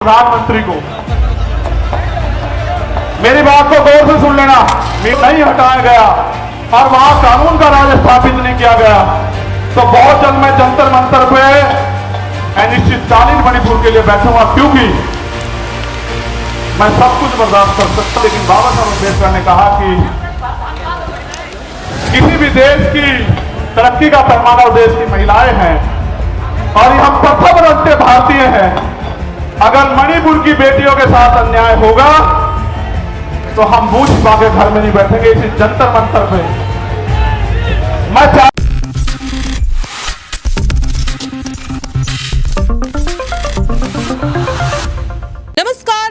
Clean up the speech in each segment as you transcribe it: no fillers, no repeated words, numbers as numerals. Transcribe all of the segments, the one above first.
प्रधानमंत्री को मेरी बात को गौर से सुन लेना। नहीं हटाया गया और वहां कानून का राज स्थापित नहीं किया गया तो बहुत जल्द मैं जंतर मंतर पे अनिश्चितकालीन मणिपुर के लिए बैठूंगा, क्योंकि मैं सब कुछ बर्दाश्त कर सकता, लेकिन बाबा साहब अम्बेडकर ने कहा कि किसी भी देश की तरक्की का पैमाना उस देश की महिलाएं हैं और ये हम प्रथम रंग के भारतीय हैं। अगर मणिपुर की बेटियों के साथ अन्याय होगा तो हम मुंह छिपा के घर में नहीं बैठेंगे, इसी जंतर मंतर पे मैं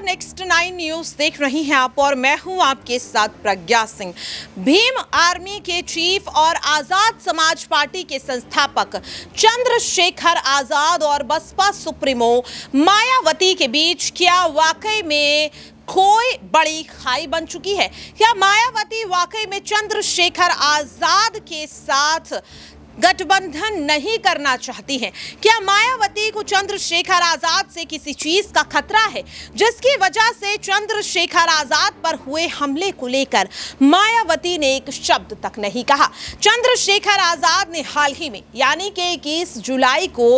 नेक्स्ट 9 न्यूज देख रही हैं आप और मैं हूं आपके साथ प्रज्ञा सिंह। भीम आर्मी के चीफ और आजाद समाज पार्टी के संस्थापक चंद्रशेखर आजाद और बसपा सुप्रीमो मायावती के बीच क्या वाकई में कोई बड़ी खाई बन चुकी है? क्या मायावती वाकई में चंद्रशेखर आजाद के साथ गठबंधन नहीं करना चाहती हैं? क्या मायावती को चंद्रशेखर आजाद से किसी चीज का खतरा है जिसकी वजह से चंद्रशेखर आजाद पर हुए हमले को लेकर मायावती ने एक शब्द तक नहीं कहा? चंद्रशेखर आजाद ने हाल ही में यानी कि 21 जुलाई को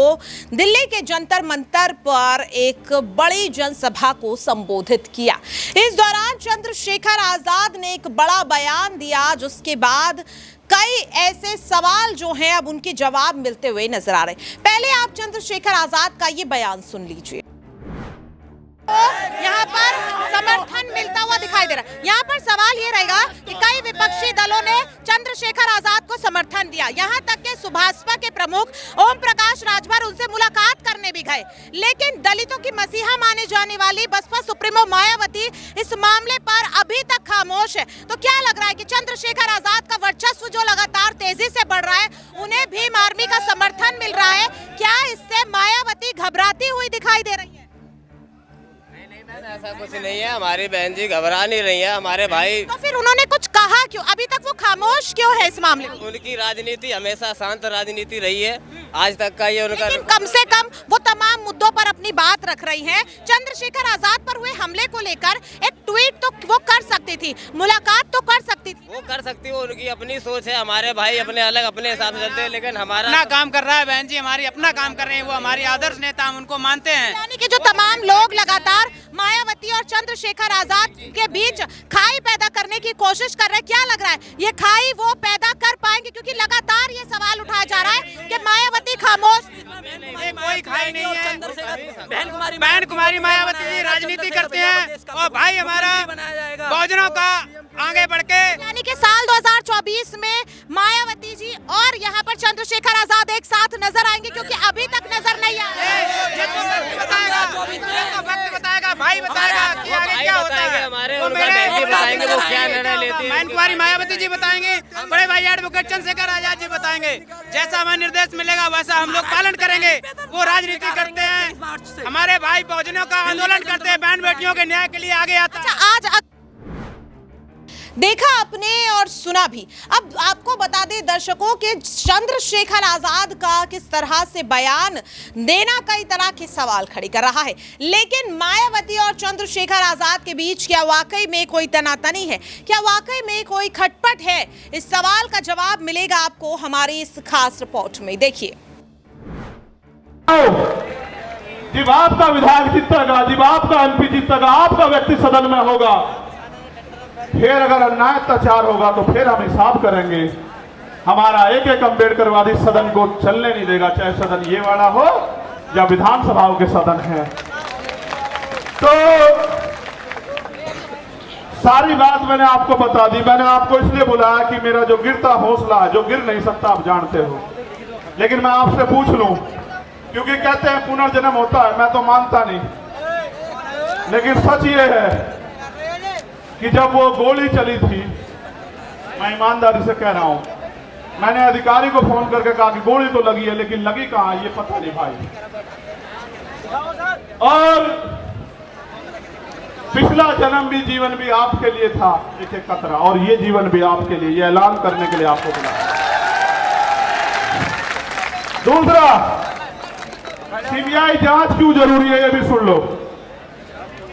दिल्ली के जंतर मंतर पर एक बड़ी जनसभा को संबोधित किया। इस दौरान चंद्रशेखर आजाद ने एक बड़ा बयान दिया जिसके बाद कई ऐसे सवाल जो हैं अब उनके जवाब मिलते हुए नजर आ रहे हैं। पहले आप चंद्रशेखर आजाद का ये बयान सुन लीजिए। यहाँ पर समर्थन मिलता हुआ दिखाई दे रहा है। यहाँ पर सवाल ये रहेगा कि कई विपक्षी दलों ने चंद्रशेखर आजाद को समर्थन दिया, यहाँ तक कि सुभाषपा के प्रमुख ओम प्रकाश राजभर उनसे मुलाकात करने भी गए, लेकिन दलितों की मसीहा माने जाने वाली बसपा सुप्रीमो मायावती इस मामले पर अभी तक खामोश है। तो क्या लग रहा है कि चंद्रशेखर आजाद का वर्चस्व जो लगातार तेजी से बढ़ रहा है, उन्हें भीम आर्मी का समर्थन मिल रहा है, क्या इससे मायावती घबराती हुई दिखाई दे रही है? ऐसा कुछ नहीं है, हमारी बहन जी घबरा नहीं रही है, हमारे भाई। तो फिर उन्होंने कुछ कहा क्यों? अभी तक वो खामोश क्यों है इस मामले में? उनकी राजनीति हमेशा शांत राजनीति रही है आज तक का, ये उनका। लेकिन कम से कम वो तमाम मुद्दों पर अपनी बात रख रही हैं। चंद्रशेखर आजाद पर हुए हमले को लेकर एक ट्वीट तो वो कर सकती थी, मुलाकात तो कर सकती थी। वो कर सकती, वो उनकी अपनी सोच है। हमारे भाई अपने अलग अपने हिसाब से चलते हैं, लेकिन हमारा अपना काम कर रहा है बहन जी, हमारी अपना काम कर रहे हैं, वो हमारी आदर्श नेता, हम उनको मानते हैं। यानी कि जो तमाम लोग लगातार मायावती और चंद्रशेखर आजाद के बीच खाई पैदा करने की कोशिश कर रहे हैं, क्या लग रहा है ये खाई वो पैदा कर पाएंगे? क्योंकि लगातार ये सवाल उठाया जा रहा है कि मायावती खामोश। कोई खाई नहीं है, बहन कुमारी मायावती जी राजनीति करते हैं और भाई हमारा बहुजनों का आगे बढ़ के। यानी कि साल 2024 में मायावती जी और यहाँ पर चंद्रशेखर आजाद एक साथ नजर आएंगे, क्योंकि अभी तक नजर नहीं आया। बताएगा भाई, बताएगा कि आगे क्या होता है। हमारे बताएंगे वो क्या निर्णय लेते हैं। बहन कुमारी मायावती जी बताएंगे, बड़े भाई एडवोकेट चंद्रशेखर आजाद जी बताएंगे। जैसा हमें निर्देश मिलेगा वैसा हम लोग पालन करेंगे। वो राजनीति करते हैं, हमारे भाई बहुजनों का आंदोलन करते हैं, बहन बेटियों के न्याय के लिए आगे आता है। आज देखा आपने और सुना भी। अब आपको बता दें दर्शकों के चंद्रशेखर आजाद का किस तरह से बयान देना कई तरह के सवाल खड़े कर रहा है, लेकिन मायावती और चंद्रशेखर आजाद के बीच क्या वाकई में कोई तनातनी है? क्या वाकई में कोई खटपट है? इस सवाल का जवाब मिलेगा आपको हमारी इस खास रिपोर्ट में। देखिए, जब आपका विधायक जीतेगा, जब आपका एमपी जीतेगा, आपका व्यक्ति सदन में होगा, फिर अगर अन्याय अत्याचार होगा तो फिर हम हिसाब करेंगे। हमारा एक एक अम्बेडकरवादी सदन को चलने नहीं देगा, चाहे सदन ये वाला हो या विधानसभाओं के सदन है। तो सारी बात मैंने आपको बता दी। मैंने आपको इसलिए बुलाया कि मेरा जो गिरता हौसला है, जो गिर नहीं सकता आप जानते हो, लेकिन मैं आपसे पूछ लूं, क्योंकि कहते हैं पुनर्जन्म होता है, मैं तो मानता नहीं, लेकिन सच ये है कि जब वो गोली चली थी, मैं ईमानदारी से कह रहा हूं, मैंने अधिकारी को फोन करके कहा कि गोली तो लगी है, लेकिन लगी कहां ये पता नहीं भाई। और पिछला जन्म भी जीवन भी आपके लिए था एक एक खतरा, और ये जीवन भी आपके लिए, ये ऐलान करने के लिए आपको बुलाया। दूसरा, सीबीआई जांच क्यों जरूरी है ये भी सुन लो।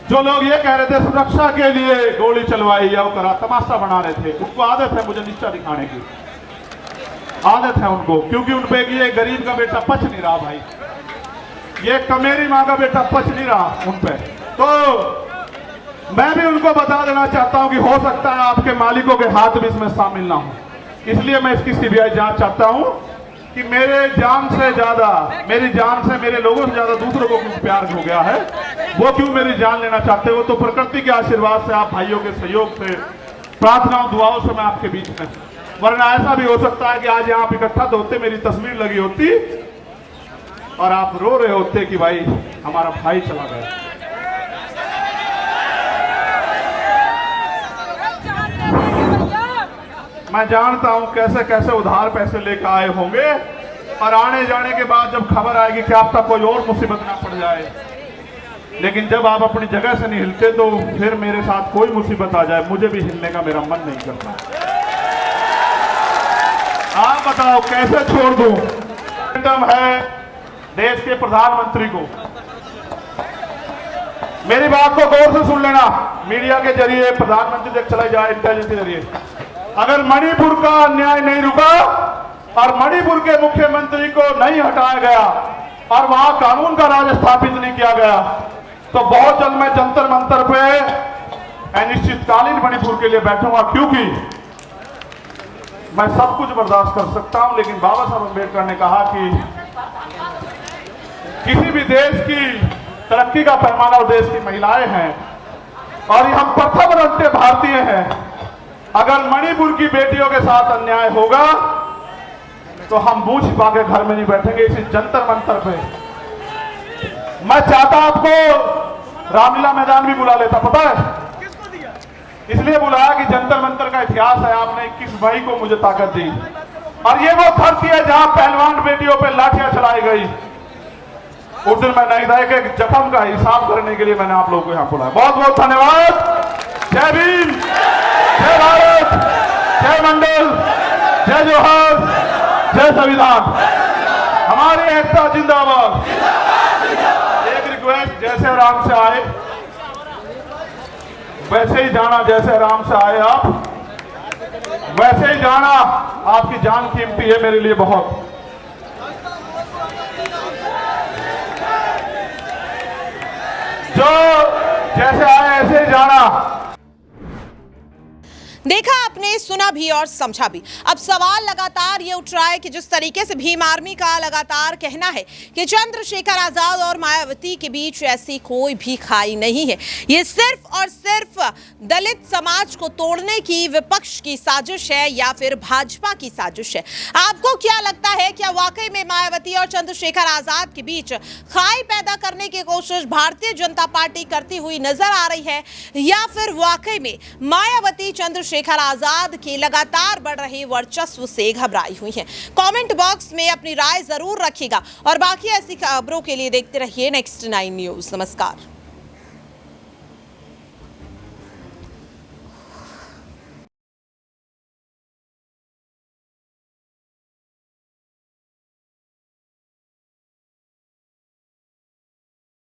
जो लोग ये कह रहे थे सुरक्षा के लिए गोली चलवाई या वो करा, तमाशा बना रहे थे, उनको आदत है मुझे नीचा दिखाने की, आदत है उनको, क्योंकि उन पे ये गरीब का बेटा पच नहीं रहा भाई, ये कमेरी माँ का बेटा पच नहीं रहा उन पे। तो मैं भी उनको बता देना चाहता हूं कि हो सकता है आपके मालिकों के हाथ भी इसमें शामिल ना हो, इसलिए मैं इसकी सीबीआई जांच चाहता हूं कि मेरे जान से ज्यादा, मेरी जान से, मेरे लोगों से ज्यादा दूसरों को क्यों प्यार हो गया है, वो क्यों मेरी जान लेना चाहते हो। तो प्रकृति के आशीर्वाद से, आप भाइयों के सहयोग से, प्रार्थनाओं दुआओं से मैं आपके बीच में, वरना ऐसा भी हो सकता है कि आज यहाँ इकट्ठा तो होते, मेरी तस्वीर लगी होती और आप रो रहे होते कि भाई हमारा भाई चला गया। मैं जानता हूं कैसे कैसे उधार पैसे लेकर आए होंगे, और आने जाने के बाद जब खबर आएगी कि आप तक कोई और मुसीबत ना पड़ जाए, लेकिन जब आप अपनी जगह से नहीं हिलते तो फिर मेरे साथ कोई मुसीबत आ जाए, मुझे भी हिलने का मेरा मन नहीं करता। आप बताओ कैसे छोड़ दूं? है देश के प्रधानमंत्री को, मेरी बात को गौर से सुन लेना, मीडिया के जरिए प्रधानमंत्री तक चला जाए, इंटेलिजेंस के जरिए, अगर मणिपुर का अन्याय नहीं रुका और मणिपुर के मुख्यमंत्री को नहीं हटाया गया और वहां कानून का राज स्थापित नहीं किया गया, तो बहुत जल्द मैं जंतर मंतर पे अनिश्चितकालीन मणिपुर के लिए बैठूंगा, क्योंकि मैं सब कुछ बर्दाश्त कर सकता हूं, लेकिन बाबा साहब अम्बेडकर ने कहा कि किसी भी देश की तरक्की का पैमाना उस देश की महिलाएं हैं, और हम प्रथम रंग के भारतीय हैं। अगर मणिपुर की बेटियों के साथ अन्याय होगा तो हम मुंह छिपा के घर में नहीं बैठेंगे, इसी जंतर मंतर पे। मैं चाहता आपको रामलीला मैदान भी बुला लेता, पता है इसलिए बुलाया कि जंतर मंतर का इतिहास है, आपने 21 मई को मुझे ताकत दी, और ये वो धरती है जहां पहलवान बेटियों पे लाठियां चलाई गई। उस दिन मैं नहीं था कि जख्म का हिसाब करने के लिए मैंने आप लोगों को यहां बुलाया। बहुत बहुत धन्यवाद। जय भीम, जय भारत, जय मंडल, जय जोहर, जय संविधान, हमारी एकता जिंदाबाद। एक रिक्वेस्ट, जैसे आराम से आए वैसे ही जाना, जैसे आराम से आए आप वैसे ही जाना, आपकी जान कीमती है मेरे लिए बहुत। जो जैसे आए ऐसे ही जाना। देखा आपने, सुना भी और समझा भी। अब सवाल लगातार ये उठ रहा है कि जिस तरीके से भीम आर्मी का लगातार कहना है कि चंद्रशेखर आजाद और मायावती के बीच ऐसी कोई भी खाई नहीं है, ये सिर्फ और सिर्फ दलित समाज को तोड़ने की विपक्ष की साजिश है या फिर भाजपा की साजिश है। आपको क्या लगता है, क्या वाकई में मायावती और चंद्रशेखर आजाद के बीच खाई पैदा करने की कोशिश भारतीय जनता पार्टी करती हुई नजर आ रही है, या फिर वाकई में मायावती चंद्रशेखर आजाद के लगातार बढ़ रहे वर्चस्व से घबराई हुई हैं? कमेंट बॉक्स में अपनी राय जरूर रखिएगा, और बाकी ऐसी खबरों के लिए देखते रहिए नेक्स्ट 9 न्यूज। नमस्कार।